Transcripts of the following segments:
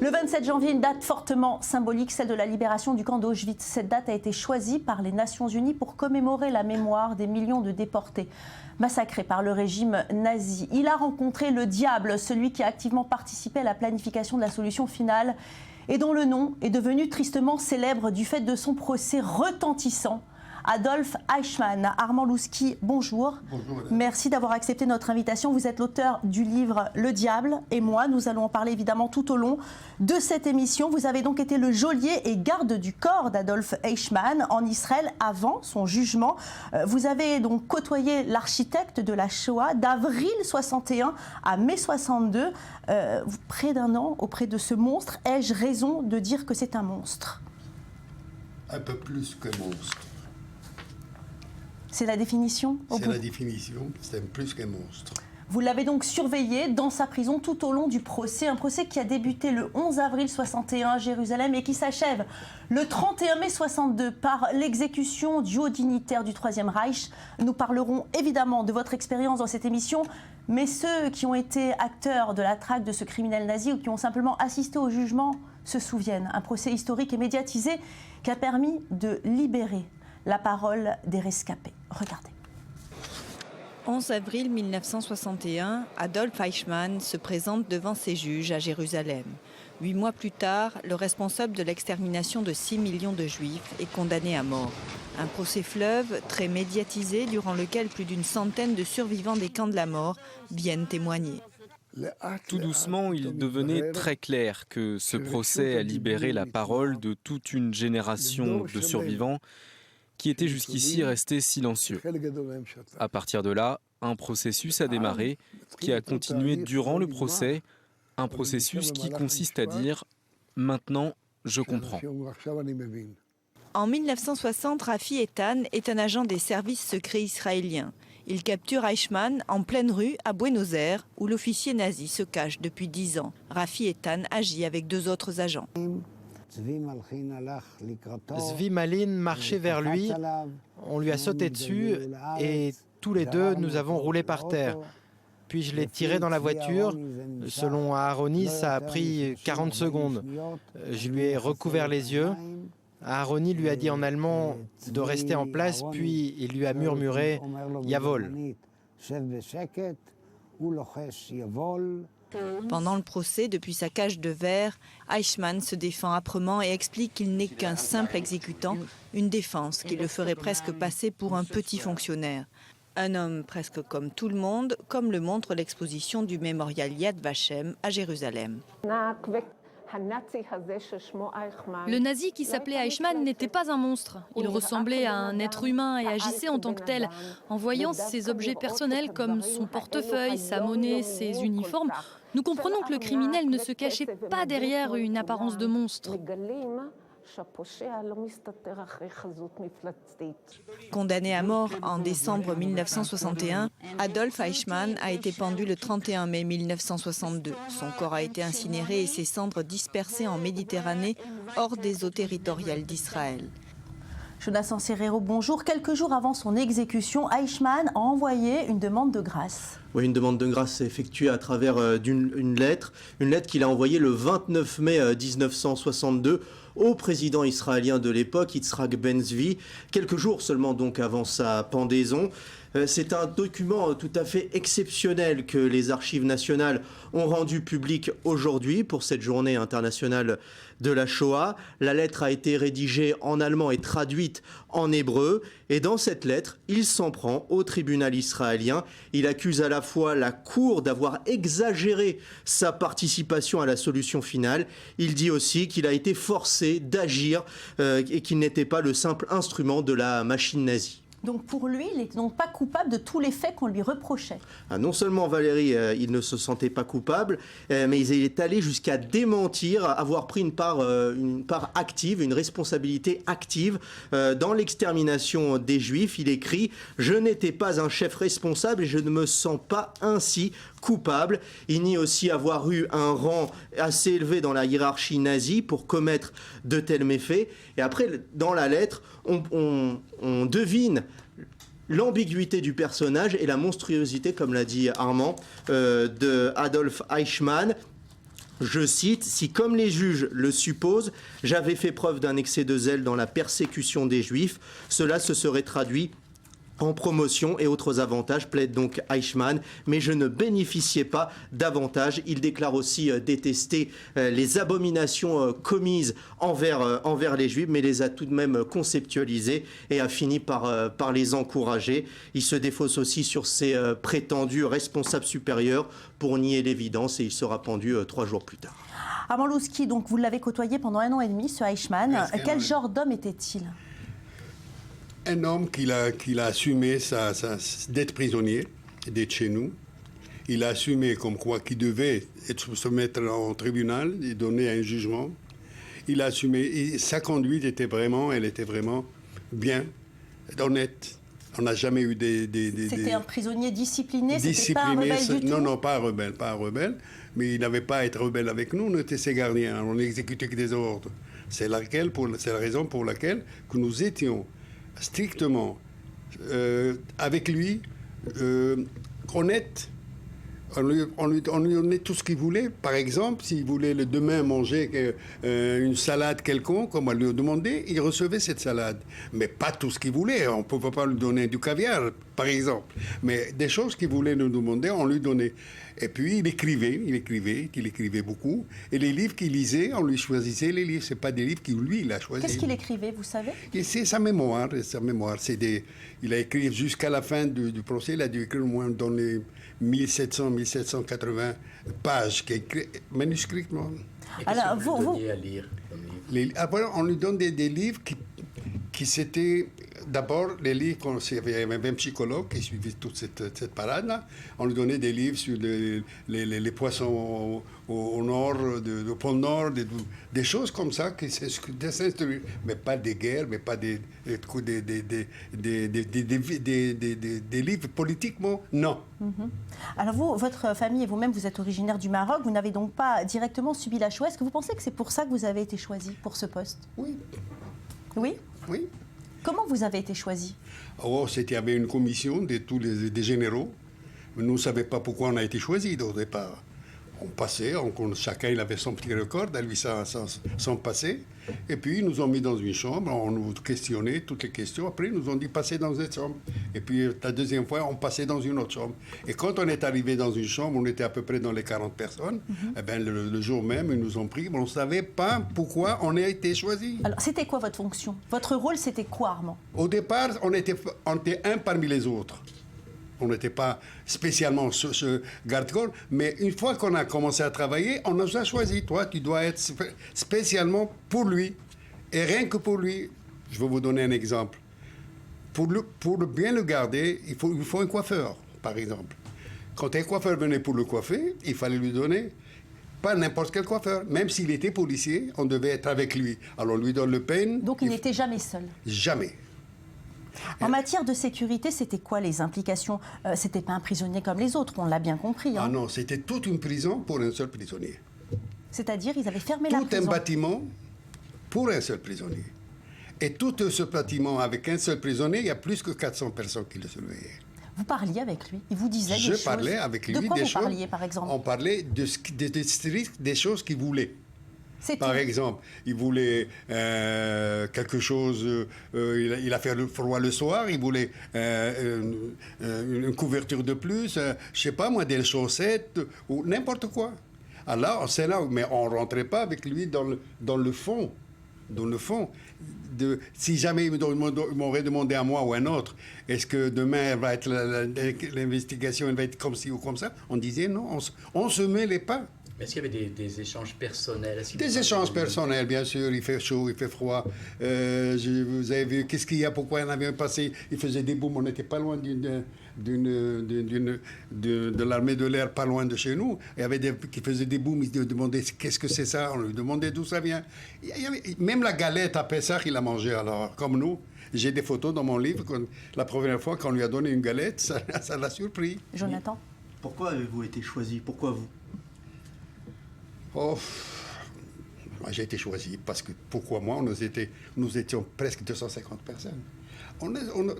Le 27 janvier, une date fortement symbolique, celle de la libération du camp d'Auschwitz. Cette date a été choisie par les Nations Unies pour commémorer la mémoire des millions de déportés massacrés par le régime nazi. Il a rencontré le diable, celui qui a activement participé à la planification de la solution finale et dont le nom est devenu tristement célèbre du fait de son procès retentissant. Adolf Eichmann. Armand Lousky, bonjour. Bonjour madame. Merci d'avoir accepté notre invitation. Vous êtes l'auteur du livre Le Diable et moi. Nous allons en parler évidemment tout au long de cette émission. Vous avez donc été le geôlier et garde du corps d'Adolf Eichmann en Israël avant son jugement. Vous avez donc côtoyé l'architecte de la Shoah d'avril 61 à mai 62. Près d'un an auprès de ce monstre. Ai-je raison de dire que c'est un monstre? Un peu plus qu'un monstre. C'est la définition? C'est la définition, c'est plus qu'un monstre. Vous l'avez donc surveillé dans sa prison tout au long du procès, un procès qui a débuté le 11 avril 61 à Jérusalem et qui s'achève le 31 mai 62 par l'exécution du haut dignitaire du Troisième Reich. Nous parlerons évidemment de votre expérience dans cette émission, mais ceux qui ont été acteurs de la traque de ce criminel nazi ou qui ont simplement assisté au jugement se souviennent. Un procès historique et médiatisé qui a permis de libérer la parole des rescapés. Regardez. 11 avril 1961, Adolf Eichmann se présente devant ses juges à Jérusalem. 8 mois plus tard, le responsable de l'extermination de 6 millions de Juifs est condamné à mort. Un procès fleuve très médiatisé durant lequel plus d'une centaine de survivants des camps de la mort viennent témoigner. Tout doucement, il devenait très clair que ce procès a libéré la parole de toute une génération de survivants qui étaient jusqu'ici restés silencieux. À partir de là, un processus a démarré, qui a continué durant le procès, un processus qui consiste à dire « maintenant, je comprends ». En 1960, Rafi Eitan est un agent des services secrets israéliens. Il capture Eichmann en pleine rue à Buenos Aires, où l'officier nazi se cache depuis 10 ans. Rafi Eitan agit avec 2 autres agents. Zvi Malin marchait vers lui, on lui a sauté dessus et tous les deux nous avons roulé par terre. Puis je l'ai tiré dans la voiture. Selon Aharoni, ça a pris 40 secondes. Je lui ai recouvert les yeux. Aharoni lui a dit en allemand de rester en place, puis il lui a murmuré « Yavol ». Pendant le procès, depuis sa cage de verre, Eichmann se défend âprement et explique qu'il n'est qu'un simple exécutant, une défense qui le ferait presque passer pour un petit fonctionnaire. Un homme presque comme tout le monde, comme le montre l'exposition du mémorial Yad Vashem à Jérusalem. Le nazi qui s'appelait Eichmann n'était pas un monstre. Il ressemblait à un être humain et agissait en tant que tel. En voyant ses objets personnels comme son portefeuille, sa monnaie, ses uniformes, nous comprenons que le criminel ne se cachait pas derrière une apparence de monstre. Condamné à mort en décembre 1961, Adolf Eichmann a été pendu le 31 mai 1962. Son corps a été incinéré et ses cendres dispersées en Méditerranée, hors des eaux territoriales d'Israël. Jonathan Serrero, bonjour. Quelques jours avant son exécution, Eichmann a envoyé une demande de grâce. Oui, une demande de grâce effectuée à travers une lettre qu'il a envoyée le 29 mai 1962 au président israélien de l'époque, Yitzhak Ben-Zvi, quelques jours seulement donc avant sa pendaison. C'est un document tout à fait exceptionnel que les archives nationales ont rendu public aujourd'hui pour cette journée internationale de la Shoah. La lettre a été rédigée en allemand et traduite en hébreu. Et dans cette lettre, il s'en prend au tribunal israélien. Il accuse à la fois la Cour d'avoir exagéré sa participation à la solution finale. Il dit aussi qu'il a été forcé d'agir et qu'il n'était pas le simple instrument de la machine nazie. Donc pour lui, il n'est donc pas coupable de tous les faits qu'on lui reprochait. Non seulement Valérie, il ne se sentait pas coupable, mais il est allé jusqu'à démentir avoir pris une part active, une responsabilité active dans l'extermination des Juifs. Il écrit « Je n'étais pas un chef responsable et je ne me sens pas ainsi coupable ». Il nie aussi avoir eu un rang assez élevé dans la hiérarchie nazie pour commettre de tels méfaits. Et après, dans la lettre, on devine l'ambiguïté du personnage et la monstruosité, comme l'a dit Armand, de Adolf Eichmann. Je cite, « Si, comme les juges le supposent, j'avais fait preuve d'un excès de zèle dans la persécution des Juifs, cela se serait traduit en promotion et autres avantages, plaide donc Eichmann, mais je ne bénéficiais pas d'avantages. Il déclare aussi détester les abominations commises envers les Juifs, mais les a tout de même conceptualisées et a fini par les encourager. Il se défausse aussi sur ses prétendus responsables supérieurs pour nier l'évidence et il sera pendu 3 jours plus tard. Armand Lousky, donc vous l'avez côtoyé pendant 1 an et demi, ce Eichmann. Quel genre d'homme était-il ? Un homme qui a assumé d'être prisonnier, d'être chez nous. Il a assumé comme quoi qu'il devait se mettre en tribunal et donner un jugement. Il a assumé. Et sa conduite était vraiment bien, honnête. On n'a jamais eu C'était un prisonnier discipliné, c'était pas un rebelle du tout? Non, pas un rebelle. Mais il n'avait pas à être rebelle avec nous, on était ses gardiens, on n'exécutait que des ordres. C'est la raison pour laquelle que nous étions strictement avec lui, honnête. On lui donnait tout ce qu'il voulait. Par exemple, s'il voulait le demain manger une salade quelconque, comme on lui demandait, il recevait cette salade. Mais pas tout ce qu'il voulait. On ne pouvait pas lui donner du caviar, par exemple. Mais des choses qu'il voulait nous demander, on lui donnait. Et puis, il écrivait beaucoup. Et les livres qu'il lisait, on lui choisissait les livres. Ce n'est pas des livres qu'il a choisis. Qu'est-ce qu'il écrivait, vous savez? Et c'est sa mémoire. Il a écrit jusqu'à la fin du procès, il a dû écrire au moins dans les 1780 pages, manuscritement. Alors, vous à lire après, on lui donne des livres qui s'étaient... D'abord, les livres, il y avait un psychologue qui suivait toute cette parade-là. On lui donnait des livres sur les poissons au nord, au pôle Nord, des choses comme ça, qui s'instruire. Mais pas des guerres, mais pas des livres politiquement, non. Mm-hmm. Alors vous, votre famille et vous-même, vous êtes originaire du Maroc, vous n'avez donc pas directement subi la Shoah. Est-ce que vous pensez que c'est pour ça que vous avez été choisi pour ce poste? Oui. Oui? Oui. Comment vous avez été choisi? Il y avait une commission des généraux. Nous ne savions pas pourquoi on a été choisi au départ. On passait, chacun il avait son petit record, à lui son passé. Et puis ils nous ont mis dans une chambre, on nous questionnait toutes les questions. Après ils nous ont dit passer dans cette chambre. Et puis la deuxième fois, on passait dans une autre chambre. Et quand on est arrivé dans une chambre, on était à peu près dans les 40 personnes. Mm-hmm. Et bien, le jour même, ils nous ont pris, mais on ne savait pas pourquoi on a été choisi. Alors c'était quoi votre fonction? Votre rôle, c'était quoi, Armand? Au départ, on était un parmi les autres. On n'était pas spécialement ce garde-corps, mais une fois qu'on a commencé à travailler, on nous a choisi. Toi, tu dois être spécialement pour lui, et rien que pour lui. Je vais vous donner un exemple. Pour bien le garder, il faut un coiffeur, par exemple. Quand un coiffeur venait pour le coiffer, il fallait lui donner pas n'importe quel coiffeur. Même s'il était policier, on devait être avec lui. Alors on lui donne le peine. Donc il n'était jamais seul? Jamais. En matière de sécurité, c'était quoi les implications? C'était pas un prisonnier comme les autres, on l'a bien compris. Hein. Ah non, c'était toute une prison pour un seul prisonnier. C'est-à-dire, ils avaient fermé la prison? Tout un bâtiment pour un seul prisonnier. Et tout ce bâtiment avec un seul prisonnier, il y a plus que 400 personnes qui le surveillaient. Vous parliez avec lui? Il vous disait des choses? Je parlais avec lui des choses. De quoi vous parliez, par exemple? On parlait des choses qu'il voulait. Par exemple, il voulait quelque chose, il a fait le froid le soir, il voulait une couverture de plus, je ne sais pas moi, des chaussettes ou n'importe quoi. Alors, c'est là, mais on ne rentrait pas avec lui dans le fond. Dans le fond. Si jamais il m'aurait demandé à moi ou à un autre, est-ce que demain va être l'investigation, elle va être comme ci ou comme ça, on disait non, on ne se mêlait pas. Est-ce qu'il y avait des échanges personnels? Des échanges personnels, bien sûr. Il fait chaud, il fait froid. Vous avez vu, qu'est-ce qu'il y a? Pourquoi on avait passé? Il faisait des booms. On n'était pas loin de l'armée de l'air, pas loin de chez nous. Il y avait qui faisaient des booms. Ils demandaient qu'est-ce que c'est ça? On lui demandait d'où ça vient. Même la galette à Pessah, il a mangé, alors, comme nous. J'ai des photos dans mon livre. La première fois qu'on lui a donné une galette, ça l'a surpris. Jonathan? Pourquoi avez-vous été choisi? Pourquoi vous? Oh, moi j'ai été choisi parce que, pourquoi moi? Nous étions presque 250 personnes.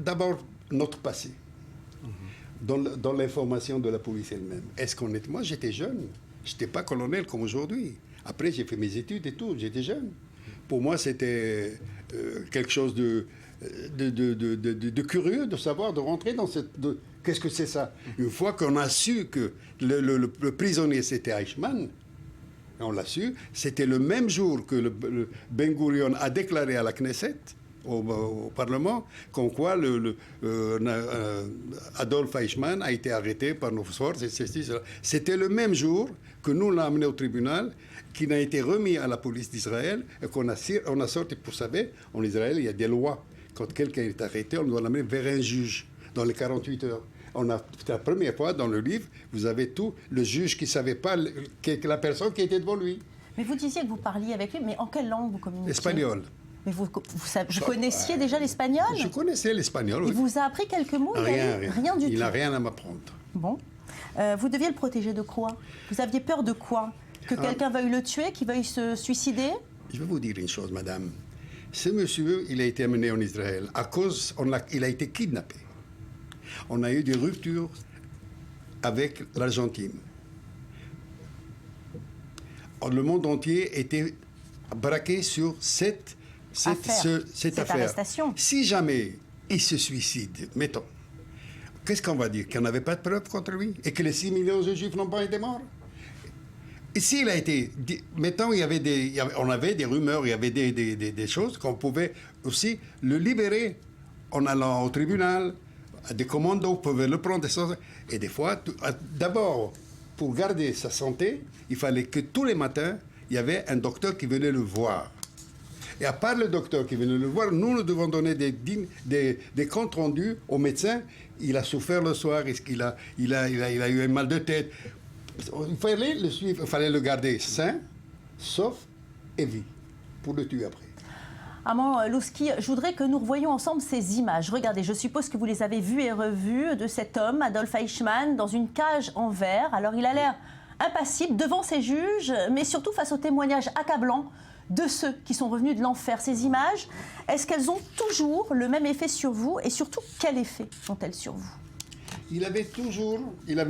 D'abord, notre passé, dans l'information de la police elle-même. Moi j'étais jeune, Je n'étais pas colonel comme aujourd'hui. Après, j'ai fait mes études et tout, j'étais jeune. Pour moi, c'était quelque chose de curieux de savoir, de rentrer dans cette... Qu'est-ce que c'est ça? Une fois qu'on a su que le prisonnier, c'était Eichmann, on l'a su, c'était le même jour que le Ben Gurion a déclaré à la Knesset, au Parlement, comme quoi Adolf Eichmann a été arrêté par nos forces. C'était le même jour que nous l'avons amené au tribunal, qui n'a été remis à la police d'Israël, et qu'on a sorti, pour savoir, en Israël, il y a des lois. Quand quelqu'un est arrêté, on doit l'amener vers un juge dans les 48 heures. C'est la première fois dans le livre, vous avez tout, le juge qui ne savait pas la personne qui était devant lui. Mais vous disiez que vous parliez avec lui, mais en quelle langue vous communiquiez? Espagnol. Mais vous connaissiez déjà l'espagnol? Je connaissais l'espagnol. Il vous a appris quelques mots? Rien du tout. Il n'a rien à m'apprendre. Bon. Vous deviez le protéger de quoi? Vous aviez peur de quoi? Que quelqu'un veuille le tuer, qu'il veuille se suicider? Je vais vous dire une chose, madame. Ce monsieur, il a été amené en Israël à cause, il a été kidnappé. On a eu des ruptures avec l'Argentine. Le monde entier était braqué sur cette affaire. Arrestation. Si jamais il se suicide, mettons, qu'est-ce qu'on va dire? Qu'il n'y avait pas de preuves contre lui? Et que les 6 millions de Juifs n'ont pas été morts? Et s'il a été... Mettons, on avait des rumeurs, il y avait des choses qu'on pouvait aussi le libérer en allant au tribunal. Des commandos pouvaient le prendre. Et des fois, d'abord, pour garder sa santé, il fallait que tous les matins, il y avait un docteur qui venait le voir. Et à part le docteur qui venait le voir, nous devons donner des comptes rendus au médecin. Il a souffert le soir, est-ce qu'il a eu un mal de tête? Il fallait le suivre, il fallait le garder sain, sauf et vie, pour le tuer après. Armand Louski, je voudrais que nous revoyions ensemble ces images. Regardez, je suppose que vous les avez vues et revues de cet homme, Adolf Eichmann, dans une cage en verre. Alors il a l'air impassible devant ses juges, mais surtout face aux témoignages accablants de ceux qui sont revenus de l'enfer. Ces images, est-ce qu'elles ont toujours le même effet sur vous? Et surtout, quel effet ont-elles sur vous? Il avait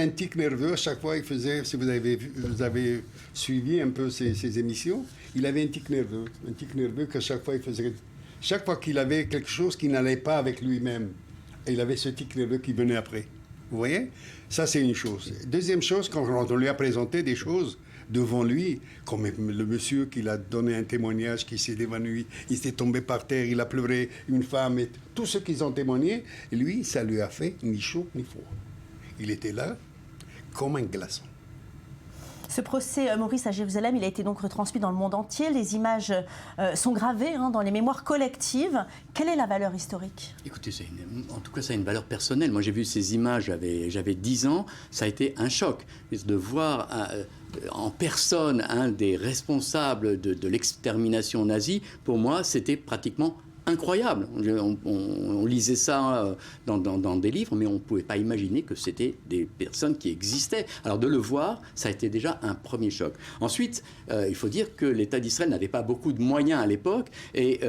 un tic nerveux à chaque fois. Il faisait, si vous avez suivi un peu ses émissions, il avait un tic nerveux qu'à chaque fois il faisait. Chaque fois qu'il avait quelque chose qui n'allait pas avec lui-même, il avait ce tic nerveux qui venait après. Vous voyez? Ça, c'est une chose. Deuxième chose, quand on lui a présenté des choses devant lui, comme le monsieur qui a donné un témoignage, qui s'est évanoui, il s'est tombé par terre, il a pleuré, une femme, et tous ceux qui ont témoigné, lui, ça lui a fait ni chaud ni froid. Il était là comme un glaçon. Ce procès, Maurice, à Jérusalem, il a été donc retransmis dans le monde entier. Les images sont gravées dans les mémoires collectives. Quelle est la valeur historique? Écoutez, en tout cas, ça a une valeur personnelle. Moi, j'ai vu ces images, j'avais 10 ans. Ça a été un choc de voir en personne un des responsables de l'extermination nazie. Pour moi, c'était pratiquement incroyable. On lisait ça dans des livres, mais on ne pouvait pas imaginer que c'était des personnes qui existaient. Alors de le voir, ça a été déjà un premier choc. Ensuite, il faut dire que l'État d'Israël n'avait pas beaucoup de moyens à l'époque, et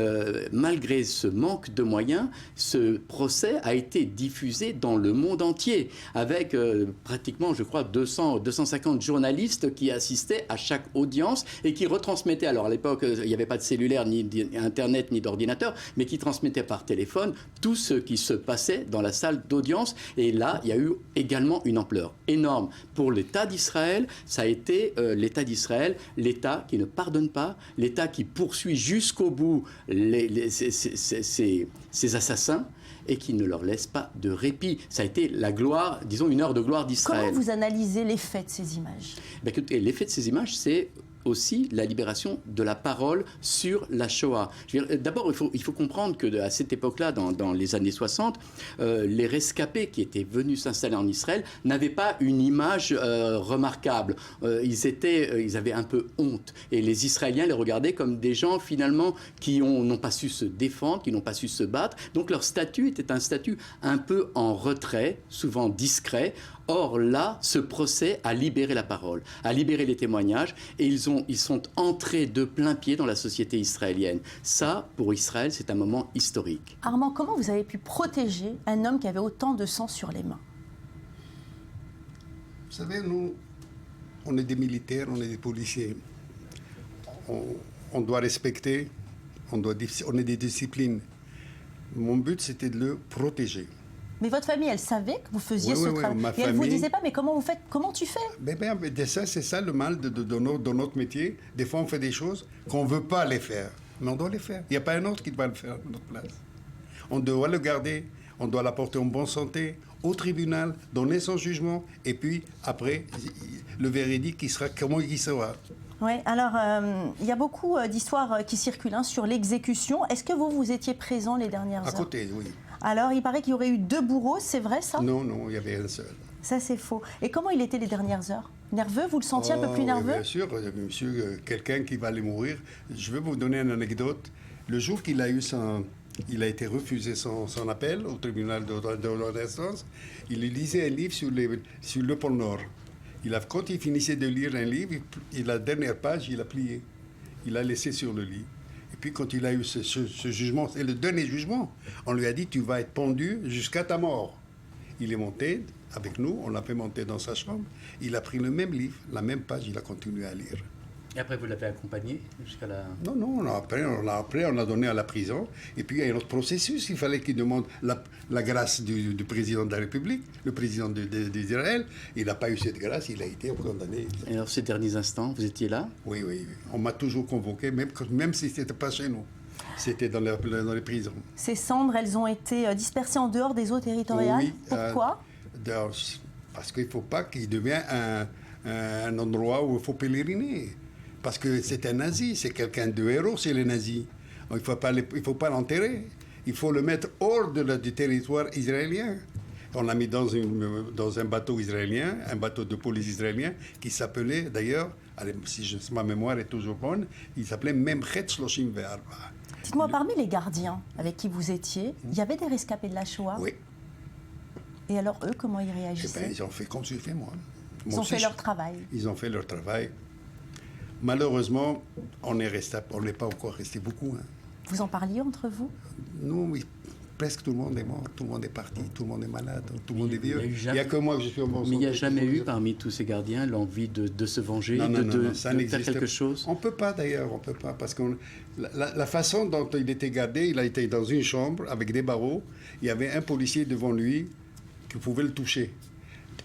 malgré ce manque de moyens, ce procès a été diffusé dans le monde entier, avec pratiquement, je crois, 250 journalistes qui assistaient à chaque audience et qui retransmettaient. Alors à l'époque, il n'y avait pas de cellulaire, ni d'Internet, ni d'ordinateur, mais qui transmettait par téléphone tout ce qui se passait dans la salle d'audience. Et là, il y a eu également une ampleur énorme. Pour l'État d'Israël, ça a été l'État d'Israël, l'État qui ne pardonne pas, l'État qui poursuit jusqu'au bout ces assassins et qui ne leur laisse pas de répit. Ça a été la gloire, disons une heure de gloire d'Israël. Comment vous analysez l'effet de ces images? L'effet de ces images, c'est aussi la libération de la parole sur la Shoah. D'abord, il faut comprendre qu'à cette époque-là, dans les années 60, les rescapés qui étaient venus s'installer en Israël n'avaient pas une image remarquable. Ils avaient un peu honte. Et les Israéliens les regardaient comme des gens, finalement, qui n'ont pas su se défendre, qui n'ont pas su se battre. Donc leur statut était un statut un peu en retrait, souvent discret. Or là, ce procès a libéré la parole, a libéré les témoignages, et ils sont entrés de plein pied dans la société israélienne. Ça, pour Israël, c'est un moment historique. Armand, comment vous avez pu protéger un homme qui avait autant de sang sur les mains? Vous savez, nous, On est des militaires, on est des policiers. On doit respecter, on est des disciplines. Mon but, c'était de le protéger. Mais votre famille, elle savait que vous faisiez ce travail. Et elle ne vous disait pas, mais comment vous faites, comment tu fais? C'est ça le mal de notre métier. Des fois, on fait des choses qu'on ne veut pas les faire. Mais on doit les faire. Il n'y a pas un autre qui doit le faire à notre place. On doit le garder, on doit l'apporter en bonne santé, au tribunal, donner son jugement, et puis après, le véridique qui sera comment il sera. Oui, alors il y a beaucoup d'histoires qui circulent sur l'exécution. Est-ce que vous étiez présent les dernières heures? À côté, oui. Alors, il paraît qu'il y aurait eu 2 bourreaux, c'est vrai ça? Non, il y avait un seul. Ça, c'est faux. Et comment il était les dernières heures? Nerveux? Vous le sentiez un peu plus nerveux? Bien sûr, monsieur, quelqu'un qui va aller mourir. Je vais vous donner une anecdote. Le jour qu'il a eu il a été refusé son appel au tribunal de l'ordre d'instance, il lisait un livre sur le pôle Nord. Quand il finissait de lire un livre, la dernière page, il a plié. Il l'a laissé sur le lit. Et puis quand il a eu ce jugement, c'est le dernier jugement, on lui a dit « tu vas être pendu jusqu'à ta mort ». Il est monté avec nous, on l'a fait monter dans sa chambre, il a pris le même livre, la même page, il a continué à lire. Et après, vous l'avez accompagné jusqu'à la... Non, après, on l'a donné à la prison. Et puis, il y a un autre processus. Il fallait qu'il demande la grâce du président de la République, le président d'Israël. Il n'a pas eu cette grâce, il a été condamné. Et alors, ces derniers instants, vous étiez là? Oui. On m'a toujours convoqué, même si ce n'était pas chez nous. C'était dans les prisons. Ces cendres, elles ont été dispersées en dehors des eaux territoriales. Oui, pourquoi? Parce qu'il ne faut pas qu'il devienne un endroit où il faut pèleriner. Parce que c'est un nazi, c'est quelqu'un de héros, c'est les nazis. Il ne faut pas l'enterrer. Il faut le mettre hors du territoire israélien. On l'a mis dans un bateau israélien, un bateau de police israélien, qui s'appelait d'ailleurs, si ma mémoire est toujours bonne, il s'appelait Memchet Shloshim Ve'arba. Dites-moi, parmi les gardiens avec qui vous étiez, il y avait des rescapés de la Shoah? Oui. Et alors eux, comment ils réagissaient? Ils ont fait comme j'ai fait moi. Ils ont fait leur travail. Ils ont fait leur travail. Malheureusement, on n'est pas encore resté beaucoup. Vous en parliez entre vous? Nous, oui. Presque tout le monde est mort, tout le monde est parti, tout le monde est malade, tout le monde est vieux. Il n'y a que moi que je suis en bonne santé. Mais il n'y a jamais eu parmi tous ces gardiens l'envie de se venger, de faire quelque chose? On ne peut pas d'ailleurs, on ne peut pas. Parce que la façon dont il était gardé, il a été dans une chambre avec des barreaux. Il y avait un policier devant lui qui pouvait le toucher.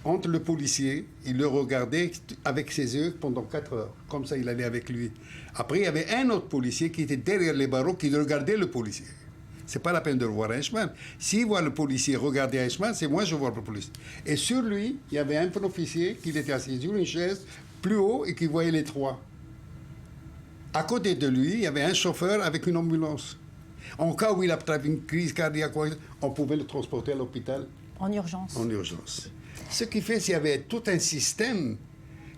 Entre le policier, il le regardait avec ses yeux pendant 4 heures. Comme ça, il allait avec lui. Après, il y avait un autre policier qui était derrière les barreaux qui regardait le policier. Ce n'est pas la peine de le voir Eichmann. S'il voit le policier regarder Eichmann, c'est moi je vois le policier. Et sur lui, il y avait un officier qui était assis sur une chaise plus haut et qui voyait les 3. À côté de lui, il y avait un chauffeur avec une ambulance. En cas où il a une crise cardiaque, on pouvait le transporter à l'hôpital. En urgence. En urgence. Ce qui fait qu'il y avait tout un système.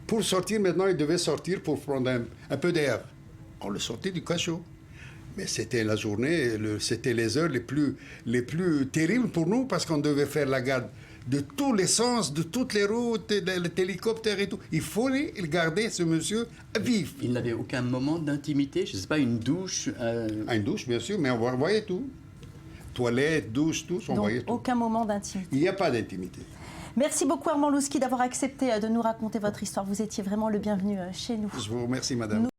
Pour sortir, maintenant, il devait sortir pour prendre un peu d'air. On le sortait du cachot. Mais c'était la journée, c'était les heures les plus terribles pour nous parce qu'on devait faire la garde de tous les sens, de toutes les routes, les hélicoptères et tout. Il fallait garder ce monsieur vif. Il n'avait aucun moment d'intimité, je ne sais pas, une douche Une douche, bien sûr, mais on voyait tout. Toilette, douche, tout, on voyait tout. Donc, aucun moment d'intimité. Il n'y a pas d'intimité. Merci beaucoup Armand Louski d'avoir accepté de nous raconter votre histoire. Vous étiez vraiment le bienvenu chez nous. Je vous remercie, madame.